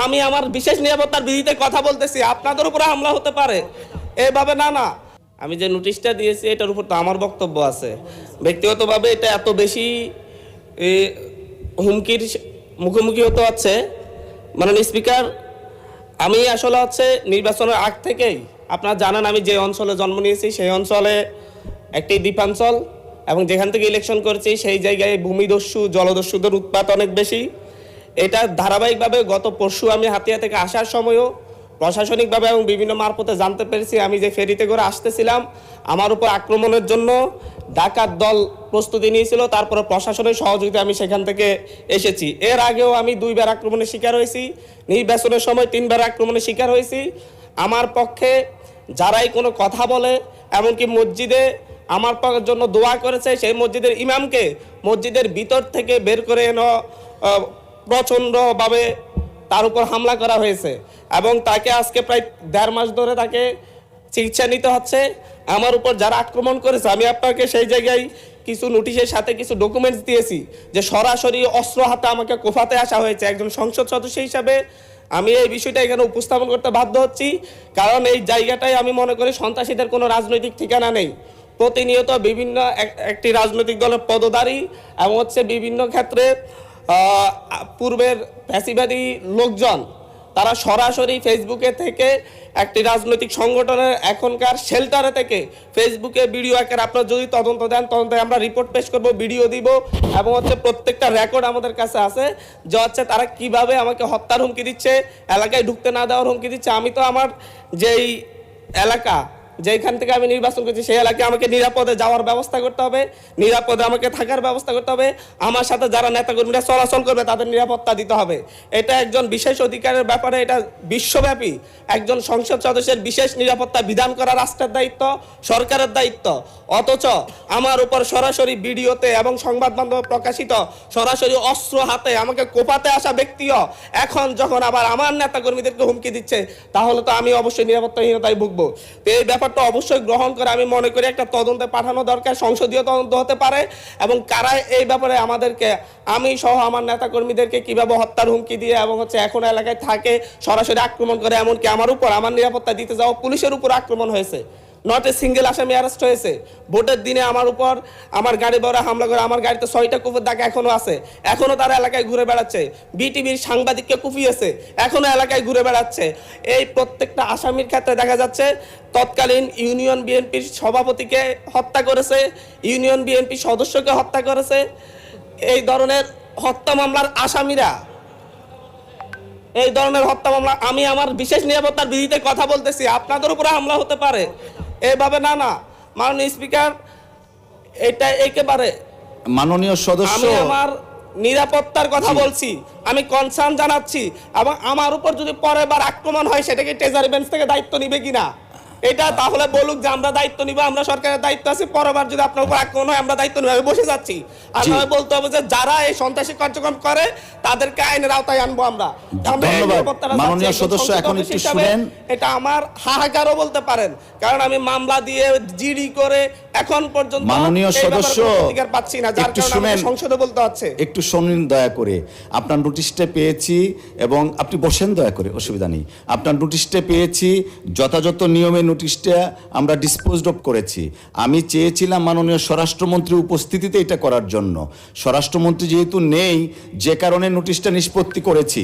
আমি আমার বিশেষ নিরাপত্তার বিধিতে কথা বলতেছি, আপনাদের উপরে হামলা হতে পারে এভাবে না না। আমি যে নোটিশটা দিয়েছি এটার উপর তো আমার বক্তব্য আছে। ব্যক্তিগতভাবে এটা এত বেশি হুমকির মুখোমুখি হতে হচ্ছে। মাননীয় স্পিকার, আমি আসলে নির্বাচনের আগ থেকেই আপনারা জানেন আমি যে অঞ্চলে জন্ম নিয়েছি সেই অঞ্চলে একটি দ্বীপাঞ্চল, এবং যেখান থেকে ইলেকশন করেছি সেই জায়গায় ভূমিদস্যু জলদস্যুদের উৎপাত অনেক বেশি। এটা ধারাবাহিকভাবে গত পরশু আমি হাতিয়া থেকে আসার সময়ও প্রশাসনিকভাবে এবং বিভিন্ন মারফতে জানতে পেরেছি। আমি যে ফেরিতে করে আসতেছিলাম আমার উপর আক্রমণের জন্য ডাকাত দল প্রস্তুতি নিয়েছিল, তারপরে প্রশাসনের সহযোগিতা আমি সেখান থেকে এসেছি। এর আগেও আমি 2বার আক্রমণের শিকার হয়েছি, নির্বাচনের সময় 3বার আক্রমণের শিকার হয়েছি। আমার পক্ষে যারাই কোনো কথা বলে, এমনকি মসজিদে আমার জন্য দোয়া করেছে, সেই মসজিদের ইমামকে মসজিদের ভিতর থেকে বের করে এনে প্রচণ্ডভাবে তার উপর হামলা করা হয়েছে, এবং তাকে আজকে প্রায় 1.5 মাস ধরে তাকে চিকিৎসা নিতে হচ্ছে। আমার উপর যারা আক্রমণ করেছে আমি আপনাকে সেই জায়গায় কিছু নোটিশের সাথে কিছু ডকুমেন্টস দিয়েছি যে সরাসরি অস্ত্র হাতে আমাকে কোফাতে আসা হয়েছে। একজন সংসদ সদস্য হিসাবে আমি এই বিষয়টা এখানে উপস্থাপন করতে বাধ্য হচ্ছি, কারণ এই জায়গাটায় আমি মনে করি সন্ত্রাসীদের কোনো রাজনৈতিক ঠিকানা নেই। প্রতিনিয়ত বিভিন্ন একটি রাজনৈতিক দলের পদধারী এবং বিভিন্ন ক্ষেত্রে পূর্বের ফ্যাসিবাদী লোকজন তারা সরাসরি ফেসবুকে থেকে একটি রাজনৈতিক সংগঠনের এখনকার শেল্টারে থেকে ফেসবুকে ভিডিও আকারে আপনারা যদি তদন্ত দেন, তদন্তে আমরা রিপোর্ট পেশ করব, ভিডিও দিব, এবং প্রত্যেকটা রেকর্ড আমাদের কাছে আছে যে তারা কিভাবে আমাকে হত্যার হুমকি দিচ্ছে, এলাকায় ঢুকতে না দেওয়ার হুমকি দিচ্ছে। আমি তো আমার যেই এলাকা যেখান থেকে আমি নির্বাচন করছি সেই এলাকায় আমাকে নিরাপদে যাওয়ার ব্যবস্থা করতে হবে, নিরাপদে আমাকে থাকার ব্যবস্থা করতে হবে, আমার সাথে যারা নেতাকর্মীরা চলাচল করবে তাদের নিরাপত্তা দিতে হবে। এটা একজন বিশেষ অধিকারের ব্যাপারে, এটা বিশ্বব্যাপী একজন সংসদ সদস্যের বিশেষ নিরাপত্তা বিধান করা রাষ্ট্রের দায়িত্ব, সরকারের দায়িত্ব। অথচ আমার উপর সরাসরি ভিডিওতে এবং সংবাদ মাধ্যমে প্রকাশিত সরাসরি অস্ত্র হাতে আমাকে কোপাতে আসা ব্যক্তিও এখন যখন আবার আমার নেতাকর্মীদেরকে হুমকি দিচ্ছে, তাহলে তো আমি অবশ্যই নিরাপত্তাহীনতায় ভুগবো। তো এই ব্যাপারটা অবশ্যই গ্রহণ করে আমি মনে করি একটা তদন্তে পাঠানো দরকার, সংসদীয় তদন্ত হতে পারে, এবং কারা এই ব্যাপারে আমাদেরকে, আমি সহ আমার নেতাকর্মীদেরকে কিভাবে হত্যার হুমকি দিয়ে এবং এখন এলাকায় থাকে সরাসরি আক্রমণ করে, এমনকি আমার উপর আমার নিরাপত্তা দিতে যাওয়া পুলিশের উপর আক্রমণ হয়েছে। নট এ সিঙ্গেল আসামি অ্যারেস্ট হয়েছে। ভোটের দিনে আমার উপর আমার গাড়ি বড় হামলা করে, আমার গাড়িতে 6টা কুপির দাগ এখনো আছে, এখনো তারা এলাকায় ঘুরে বেড়াচ্ছে। বিটিভির সাংবাদিককে কুপিয়েছে, এখনো এলাকায় ঘুরে বেড়াচ্ছে। এই প্রত্যেকটা আসামির ক্ষেত্রে দেখা যাচ্ছে তৎকালীন ইউনিয়ন বিএনপির সভাপতিকে হত্যা করেছে, ইউনিয়ন বিএনপি সদস্যকে হত্যা করেছে। এই ধরনের হত্যা মামলার আসামিরা, এই ধরনের হত্যা মামলা, আমি আমার বিশেষ নিরাপত্তার বিধিতে কথা বলতেছি, আপনাদের উপরে হামলা হতে পারে এভাবে না না। মাননীয় স্পিকার, এটা একেবারে মাননীয় সদস্য, আমি আমার নিরাপত্তার কথা বলছি, আমি কনসার্ন জানাচ্ছি, এবং আমার উপর যদি পরের বার আক্রমণ হয় সেটাকে ট্রেজারি বেঞ্চ থেকে দায়িত্ব নিবে কিনা এটা তাহলে বলুক যে আমরা দায়িত্ব নিব, আমরা সরকারের দায়িত্ব আছে, পরেরবার যদি আপনার উপর আক্রমণ হয় আমরা দায়িত্ব নিব। আমি বসে যাচ্ছি, আর নয় বলতে হবে যে যারা এই সন্ত্রাসী কার্যক্রম করে তাদেরকে আইনের আওতায় আনবো আমরা। মাননীয় সদস্য, এখন একটু শুনেন। এটা আমার হাহাকারও বলতে পারেন, কারণ আমি মামলা দিয়ে জিডি করে এখন পর্যন্ত মাননীয় সদস্য অধিকার পাচ্ছি না, যার কারণে আমাকে সংসদে বলতে হচ্ছে। একটু শুনুন দয়া করে। আপনার নোটিশটা পেয়েছি, এবং আপনি বসেন দয়া করে, অসুবিধা নেই। আপনার নোটিশটা পেয়েছি, যথাযথ নিয়মে নোটিশটা আমরা ডিসপোজড অফ করেছি। আমি চেয়েছিলাম মাননীয় স্বরাষ্ট্রমন্ত্রীর উপস্থিতিতে এটা করার জন্য। স্বরাষ্ট্রমন্ত্রী যেহেতু নেই, যে কারণে নোটিশটা নিষ্পত্তি করেছি।